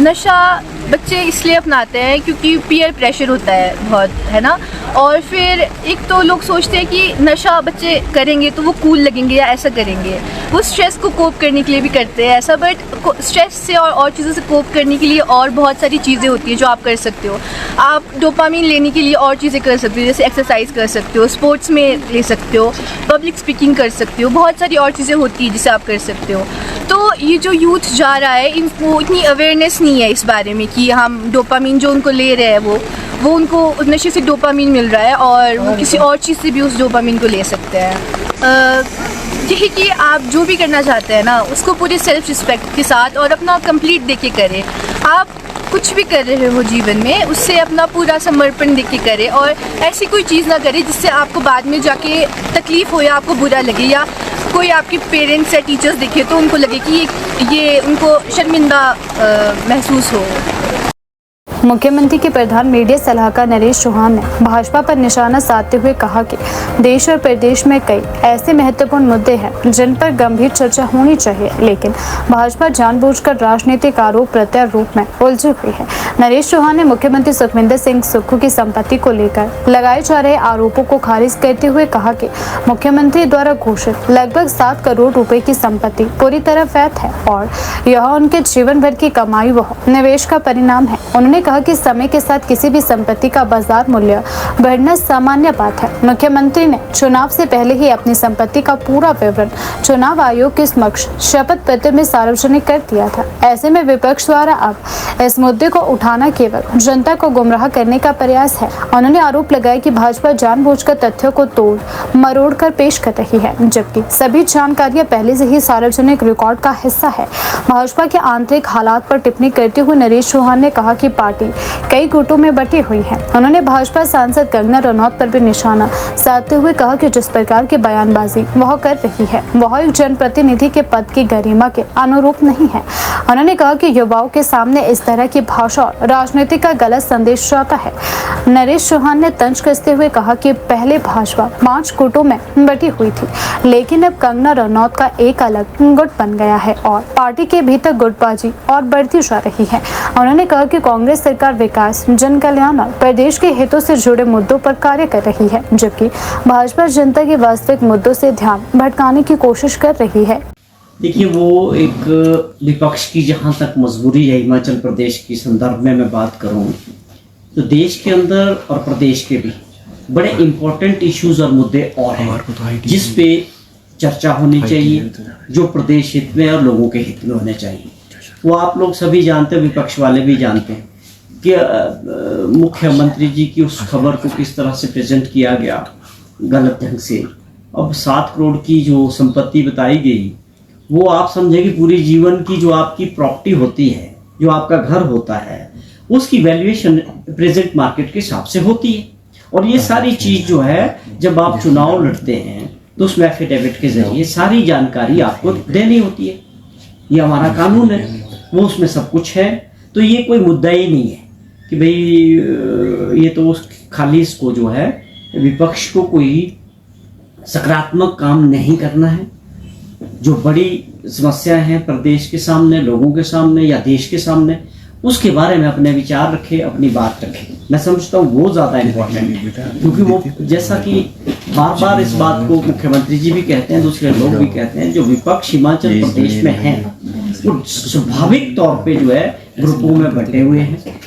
नशा बच्चे इसलिए अपनाते हैं क्योंकि पीयर प्रेशर होता है बहुत, है ना। और फिर एक तो लोग सोचते हैं कि नशा बच्चे करेंगे तो वो कूल लगेंगे या ऐसा करेंगे, वो स्ट्रेस को कोप करने के लिए भी करते हैं ऐसा, बट स्ट्रेस से और चीज़ों से कोप करने के लिए और बहुत सारी चीज़ें होती हैं जो आप कर सकते हो। आप डोपामिन लेने के लिए और चीज़ें कर सकते हो, जैसे एक्सरसाइज कर सकते हो, स्पोर्ट्स में ले सकते हो, पब्लिक स्पीकिंग कर सकते हो, बहुत सारी और चीज़ें होती हैं जिसे आप कर सकते हो। तो ये जो यूथ जा रहा है इनको इतनी अवेयरनेस नहीं है इस बारे में कि हम डोपामिन जो उनको ले रहे हैं वो उनको नशे से डोपामिन मिल रहा है और वो किसी और चीज़ से भी उस डोपामिन को ले सकते हैं। यही कि आप जो भी करना चाहते हैं ना उसको पूरे सेल्फ रिस्पेक्ट के साथ और अपना कंप्लीट देके करें। आप कुछ भी कर रहे हो जीवन में उससे अपना पूरा समर्पण देके करें और ऐसी कोई चीज़ ना करें जिससे आपको बाद में जाके तकलीफ़ हो या आपको बुरा लगे या कोई आपके पेरेंट्स या टीचर्स देखे तो उनको लगे कि ये उनको शर्मिंदा महसूस हो। मुख्यमंत्री के प्रधान मीडिया सलाहकार नरेश चौहान ने भाजपा पर निशाना साधते हुए कहा कि देश और प्रदेश में कई ऐसे महत्वपूर्ण मुद्दे हैं जिन पर गंभीर चर्चा होनी चाहिए, लेकिन भाजपा जानबूझकर राजनीतिक आरोप प्रत्यारोप में उलझी हुई है। नरेश चौहान ने मुख्यमंत्री सुखविंदर सिंह सुक्खू की संपत्ति को लेकर लगाए जा रहे आरोपों को खारिज करते हुए कहा कि मुख्यमंत्री द्वारा घोषित लगभग 7 करोड़ रुपए की संपत्ति पूरी तरह वैध है और यह उनके जीवन भर की कमाई व निवेश का परिणाम है। उन्होंने कहा कि समय के साथ किसी भी संपत्ति का बाजार मूल्य बढ़ना सामान्य बात है। मुख्यमंत्री ने चुनाव से पहले ही अपनी संपत्ति का पूरा विवरण चुनाव आयोग के समक्ष शपथ पत्र में सार्वजनिक कर दिया था। ऐसे में विपक्ष द्वारा अब इस मुद्दे को उठाना केवल जनता को गुमराह करने का प्रयास है। उन्होंने आरोप लगाया कि भाजपा जानबूझकर तथ्यों को तोड़ मरोड़ कर पेश कर रही है, जबकि सभी जानकारियां पहले से ही सार्वजनिक रिकॉर्ड का हिस्सा है। भाजपा के आंतरिक हालात पर टिप्पणी करते हुए नरेश चौहान ने कहा कि पार्टी कई गुटों में बटी हुई है। उन्होंने भाजपा सांसद कंगना रनौत पर भी निशाना साधते हुए कहा कि जिस प्रकार की बयानबाजी वह कर रही है वह एक जनप्रतिनिधि के पद की गरिमा के अनुरूप नहीं है। उन्होंने कहा कि युवाओं के सामने इस तरह की भाषा और राजनीति का गलत संदेश जाता है। नरेश चौहान ने तंज कसते हुए कहा कि पहले भाजपा 5 गुटों में बटी हुई थी, लेकिन अब कंगना रनौत का एक अलग गुट बन गया है और पार्टी के भीतर गुटबाजी और बढ़ती जा रही है। उन्होंने कहा कि कांग्रेस सरकार विकास, जन कल्याण और प्रदेश के हितों से जुड़े मुद्दों पर कार्य कर रही है, जबकि भाजपा जनता के वास्तविक मुद्दों से ध्यान भटकाने की कोशिश कर रही है। देखिए, वो एक विपक्ष की जहाँ तक मजबूरी है हिमाचल प्रदेश की संदर्भ में मैं बात करूँ तो देश के अंदर और प्रदेश के भी बड़े इम्पोर्टेंट इश्यूज और मुद्दे और हैं जिस पे चर्चा होनी चाहिए, जो प्रदेश हित में और लोगों के हित में होने चाहिए। वो आप लोग सभी जानते हैं, विपक्ष वाले भी जानते हैं कि मुख्यमंत्री जी की उस खबर को किस तरह से प्रेजेंट किया गया गलत ढंग से। अब 7 करोड़ की जो संपत्ति बताई गई वो आप समझे कि पूरी जीवन की जो आपकी प्रॉपर्टी होती है, जो आपका घर होता है, उसकी वैल्यूएशन प्रेजेंट मार्केट के हिसाब से होती है और ये सारी चीज जो है, जब आप चुनाव लड़ते हैं तो उसमें एफिडेविट के जरिए सारी जानकारी आपको देनी होती है। ये हमारा कानून है, वो उसमें सब कुछ है। तो ये कोई मुद्दा ही नहीं है कि भाई ये तो खाली इसको जो है विपक्ष को कोई सकारात्मक काम नहीं करना है। जो बड़ी समस्या है प्रदेश के सामने, लोगों के सामने या देश के सामने, उसके बारे में अपने विचार रखे, अपनी बात रखे। मैं समझता हूँ वो ज़्यादा इम्पोर्टेंट है, क्योंकि वो जैसा कि बार बार इस बात को मुख्यमंत्री जी भी कहते हैं, दूसरे लोग भी कहते हैं, जो विपक्ष हिमाचल प्रदेश में है वो स्वाभाविक तौर पे जो है ग्रुपों में बटे हुए हैं।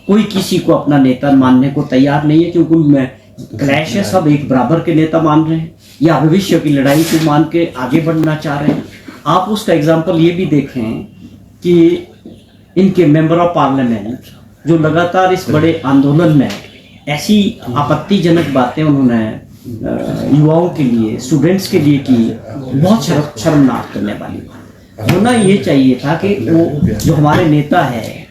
कोई किसी को अपना नेता मानने को तैयार नहीं है, क्योंकि उनमें क्लैश है। सब एक बराबर के नेता मान रहे हैं या भविष्य की लड़ाई को मान के आगे बढ़ना चाह रहे हैं। आप उसका एग्जाम्पल ये भी देखें कि इनके मेंबर ऑफ पार्लियामेंट जो लगातार इस बड़े आंदोलन में ऐसी आपत्तिजनक बातें उन्होंने युवाओं के लिए, स्टूडेंट्स के लिए की, बहुत शर्मनाक करने वाली बात। होना ये चाहिए था कि वो जो हमारे नेता है,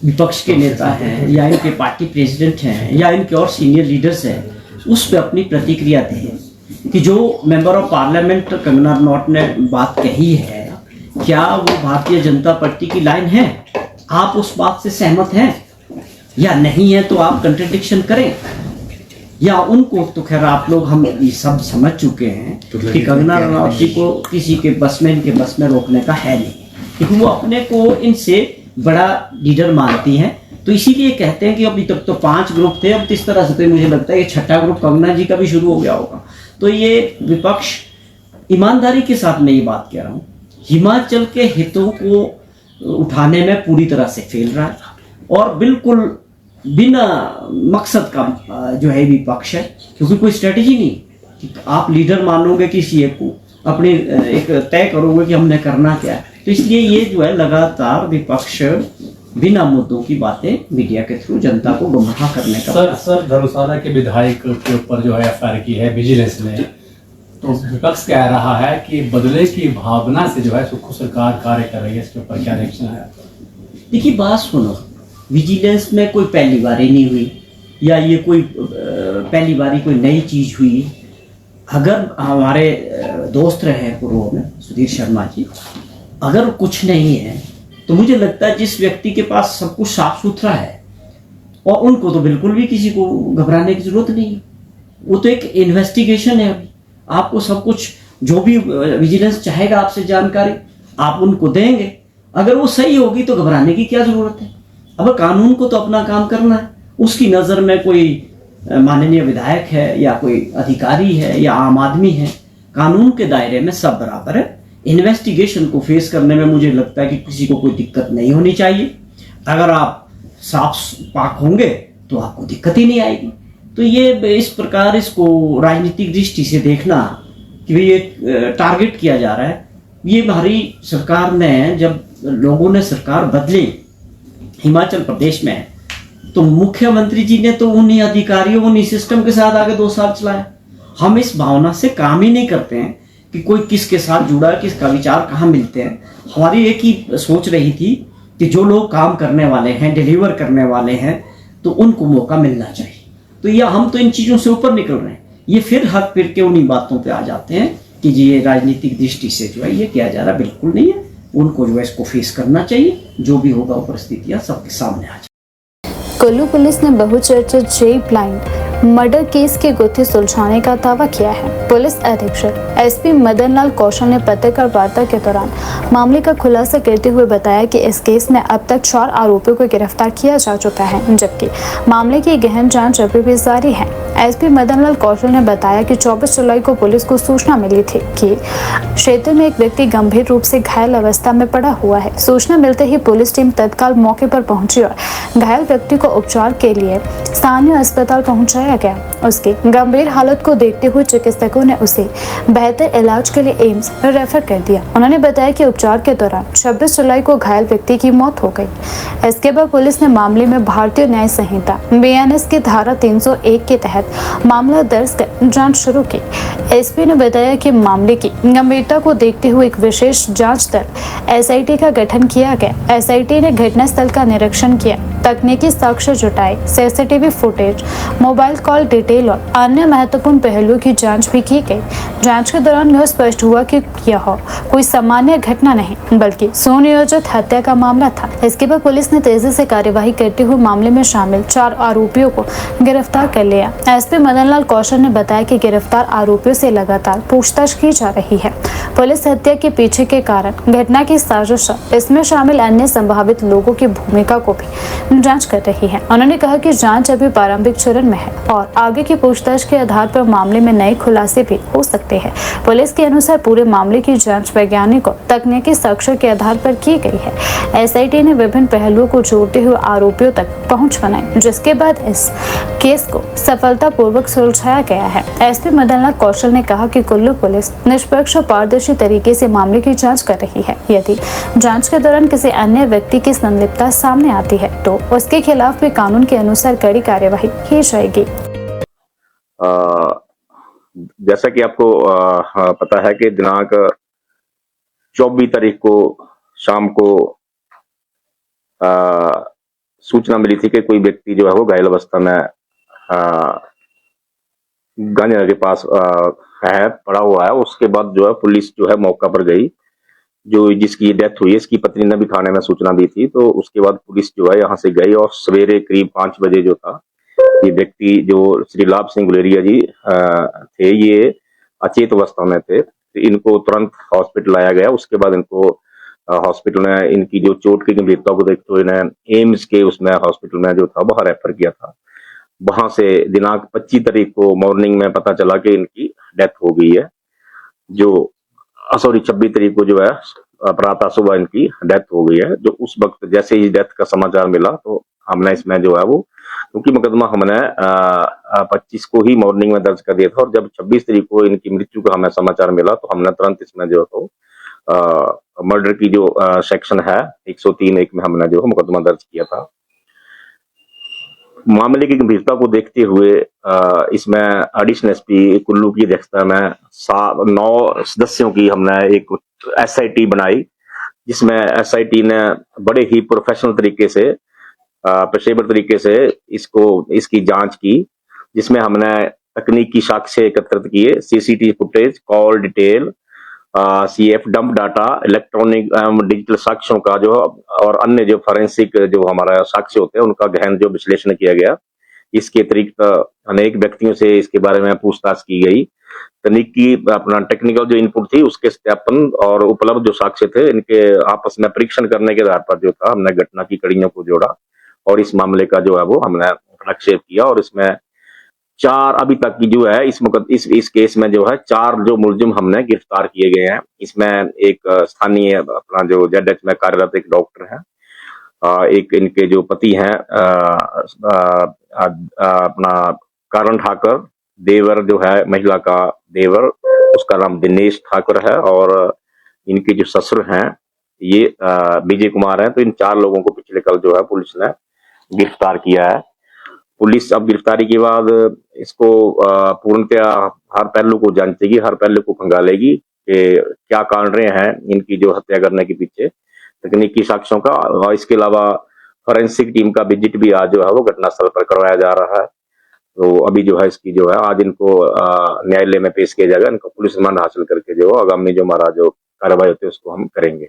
विपक्ष के नेता हैं या इनके पार्टी प्रेसिडेंट हैं या इनके और सीनियर लीडर्स हैं, उस पर अपनी प्रतिक्रिया दें कि जो member of parliament Kangana Ranaut ने बात कही है, क्या वो भारतीय जनता पार्टी की लाइन है? आप उस बात से सहमत हैं या नहीं है? तो आप कंट्रडिक्शन करें। या उनको तो खैर आप लोग हम ये सब समझ चुके हैं कि कंगना रनौत जी को किसी के बस में, इनके बस में रोकने का है नहीं, क्योंकि वो अपने को इनसे बड़ा लीडर मानती हैं। तो इसीलिए कहते हैं कि अभी तक तो 5 ग्रुप थे, अब इस तरह से तो मुझे लगता है कि 6ठा ग्रुप कंगना जी का भी शुरू हो गया होगा। तो ये विपक्ष ईमानदारी के साथ मैं ये बात कह रहा हूँ, हिमाचल के हितों को उठाने में पूरी तरह से फेल रहा है और बिल्कुल बिना मकसद का जो है विपक्ष है, क्योंकि कोई स्ट्रेटेजी नहीं कि आप लीडर मानोगे किसी एक को, अपने एक तय करोगे कि हमने करना क्या है। तो इसलिए ये जो है लगातार विपक्ष बिना मुद्दों की बातें मीडिया के थ्रू जनता को गुमराह करने का। सर धर्मशाला के विधायक के ऊपर जो है एफआईआर की है विजिलेंस ने, तो विपक्ष कह रहा है कि बदले की भावना से जो है सुखू सरकार कार्य कर रही है। इसके ऊपर क्या रिएक्शन है? देखिए बात सुनो, विजिलेंस में कोई पहली बारी नहीं हुई या ये कोई पहली बारी कोई नई चीज हुई। अगर हमारे दोस्त रहे पूर्व में सुधीर शर्मा जी, अगर कुछ नहीं है तो मुझे लगता है जिस व्यक्ति के पास सब कुछ साफ सुथरा है और उनको तो बिल्कुल भी किसी को घबराने की जरूरत नहीं है। वो तो एक इन्वेस्टिगेशन है, अभी आपको सब कुछ जो भी विजिलेंस चाहेगा आपसे जानकारी आप उनको देंगे, अगर वो सही होगी तो घबराने की क्या जरूरत है। अब कानून को तो अपना काम करना है, उसकी नजर में कोई माननीय विधायक है या कोई अधिकारी है या आम आदमी है, कानून के दायरे में सब बराबर है। इन्वेस्टिगेशन को फेस करने में मुझे लगता है कि किसी को कोई दिक्कत नहीं होनी चाहिए। अगर आप साफ पाक होंगे तो आपको दिक्कत ही नहीं आएगी। तो ये इस प्रकार इसको राजनीतिक दृष्टि से देखना कि ये टारगेट किया जा रहा है, ये हमारी सरकार ने, जब लोगों ने सरकार बदली हिमाचल प्रदेश में, तो मुख्यमंत्री जी ने तो उन्हीं अधिकारियों, उन्हीं सिस्टम के साथ आगे 2 साल चलाया। हम इस भावना से काम ही नहीं करते हैं कि कोई किसके साथ जुड़ा है, किसका विचार कहाँ मिलते हैं। हमारी एक ही सोच रही थी कि जो लोग काम करने वाले हैं, डिलीवर करने वाले हैं, तो उनको मौका मिलना चाहिए। तो या हम तो इन चीज़ों से ऊपर निकल रहे हैं, ये फिर हक फिर के उन्हीं बातों पे आ जाते हैं कि जी ये राजनीतिक दृष्टि से जो है ये किया जा रहा, बिल्कुल नहीं है। उनको जो है इसको फेस करना चाहिए, जो भी होगा वो परिस्थितियाँ सबके सामने आ जाए। कुल्लू पुलिस ने बहुचर्चित जे ब्लाइंड मर्डर केस की गुत्थी सुलझाने का दावा किया है। पुलिस अधीक्षक एसपी मदन लाल कौशल ने पत्रकार वार्ता के दौरान मामले का खुलासा करते हुए बताया कि इस केस में अब तक 4 आरोपियों को गिरफ्तार किया जा चुका है, जबकि मामले की गहन जांच अभी भी जारी है। एसपी मदन लाल कौशल ने बताया कि 24 जुलाई को पुलिस को सूचना मिली थी कि क्षेत्र में एक व्यक्ति गंभीर रूप से घायल अवस्था में पड़ा हुआ है। सूचना मिलते ही पुलिस टीम तत्काल मौके पर पहुंची और घायल व्यक्ति को उपचार के लिए स्थानीय अस्पताल पहुंचाया गया। उसकी गंभीर हालत को देखते हुए चिकित्सकों ने उसे बेहतर इलाज के लिए एम्स रेफर कर दिया। उन्होंने बताया कि उपचार के दौरान 26 जुलाई को घायल व्यक्ति की मौत हो गई। इसके बाद पुलिस ने मामले में भारतीय न्याय संहिता BNS की धारा 301 के तहत मामला दर्ज कर जांच शुरू की। एसपी ने बताया कि मामले की गंभीरता को देखते हुए एक विशेष जांच दल SIT का गठन किया गया। SIT ने घटनास्थल का निरीक्षण किया, तकनीकी साक्ष्य जुटाए, CCTV footage, mobile call detail और अन्य महत्वपूर्ण पहलुओं की जांच भी की गई। जांच के दौरान यह स्पष्ट हुआ कि यह कोई सामान्य घटना नहीं बल्कि सुनियोजित हत्या का मामला था। इसके बाद पुलिस ने तेजी से कार्यवाही करते हुए मामले में शामिल 4 आरोपियों को गिरफ्तार कर लिया। एसपी मदन लाल कौशल ने बताया कि गिरफ्तार आरोपियों से लगातार पूछताछ की जा रही है। पुलिस हत्या के पीछे के कारण, घटना की साजिश, इसमें शामिल अन्य संभावित लोगों की भूमिका को भी जांच कर रही है। उन्होंने कहा कि जांच अभी प्रारंभिक चरण में है और आगे की पूछताछ के आधार पर मामले में नए खुलासे भी हो सकते हैं। पुलिस के अनुसार पूरे मामले की जांच वैज्ञानिक और तकनीकी साक्ष्य के आधार पर की गई है। एसआईटी ने विभिन्न पहलुओं को जोड़ते हुए आरोपियों तक पहुंच बनाई, जिसके बाद इस केस को सफलतापूर्वक सुलझाया गया है। एसपी मदन लाल कौशल ने कहा कि कुल्लू पुलिस निष्पक्ष और पारदर्शी तरीके से मामले की जांच कर रही है। यदि जांच के दौरान किसी अन्य व्यक्ति की संलिप्तता सामने आती है तो उसके खिलाफ भी कानून के अनुसार कड़ी कार्यवाही की जाएगी। जैसा कि आपको पता है कि दिनांक 24 तारीख को शाम को सूचना मिली थी कि कोई व्यक्ति जो है वो घायल अवस्था में गांधीनगर के पास है पड़ा हुआ है। उसके बाद जो है पुलिस जो है मौका पर गई। जो जिसकी डेथ हुई है, इसकी पत्नी ने भी थाने में सूचना दी थी। तो उसके बाद पुलिस जो है यहाँ से गई और सवेरे करीब 5 बजे जो था, ये व्यक्ति जो श्री लाभ सिंह गुलेरिया जी थे, ये अचेत अवस्था में थे। इनको तुरंत हॉस्पिटल लाया गया। उसके बाद इनको हॉस्पिटल में इनकी जो चोट की गंभीरता को देखते हुए इन्हें एम्स के उसमें हॉस्पिटल में जो था वहां रेफर किया था। वहां से दिनांक 25 तारीख को मॉर्निंग में पता चला कि इनकी डेथ हो गई है। जो 26 तारीख को जो है प्रातः सुबह इनकी डेथ हो गई है। जो उस वक्त जैसे ही डेथ का समाचार मिला तो हमने इसमें जो है वो, क्योंकि मुकदमा हमने 25 को ही मॉर्निंग में दर्ज कर दिया था और जब 26 तारीख को इनकी मृत्यु का हमें समाचार मिला तो हमने तुरंत इसमें जो है मर्डर की जो सेक्शन है 103(1) में हमने जो मुकदमा दर्ज किया था। मामले की गंभीरता को देखते हुए इसमें एडिशनल एसपी कुल्लू की अध्यक्षता में 9 सदस्यों की हमने एक एसआईटी बनाई, जिसमें एसआईटी ने बड़े ही प्रोफेशनल तरीके से, पेशेवर तरीके से इसकी जांच की, जिसमें हमने तकनीकी साक्ष्य एकत्रित किए, CCTV footage, call detail, CF dump data, electronic digital साक्ष्यों का जो और अन्य जो फॉरेंसिक जो हमारा साक्ष्य होते हैं उनका गहन जो विश्लेषण किया गया। इसके अतिरिक्त अनेक व्यक्तियों से इसके बारे में पूछताछ की गई। तकनीकी अपना टेक्निकल जो इनपुट थी उसके सत्यापन और उपलब्ध जो साक्ष्य थे इनके आपस में परीक्षण करने के आधार पर जो था हमने घटना की कड़ियों को जोड़ा और इस मामले का जो है वो हमने हस्तक्षेप किया। और इसमें 4 अभी तक की जो है इस केस में जो है 4 जो मुलजिम हमने गिरफ्तार किए गए हैं। इसमें एक स्थानीय अपना जो जेडएच में कार्यरत एक डॉक्टर है, एक इनके जो पति हैं अपना करण ठाकर, देवर जो है महिला का देवर, उसका नाम दिनेश ठाकुर है और इनके जो ससुर हैं ये विजय कुमार है। तो इन 4 लोगों को पिछले कल जो है पुलिस ने गिरफ्तार किया है। पुलिस अब गिरफ्तारी के बाद इसको पूर्णतया हर पहलू को जांचेगी, हर पहलू को खंगालेगी कि क्या कारण रहे हैं इनकी जो हत्या करने के पीछे, तकनीकी साक्ष्यों का। और इसके अलावा फॉरेंसिक टीम का विजिट भी आज जो है वो घटनास्थल पर करवाया जा रहा है। तो अभी जो है इसकी जो है आज इनको न्यायालय में पेश किया जाएगा। इनको पुलिस रिमांड हासिल करके जो आगामी जो हमारा जो कार्रवाई होती है उसको हम करेंगे।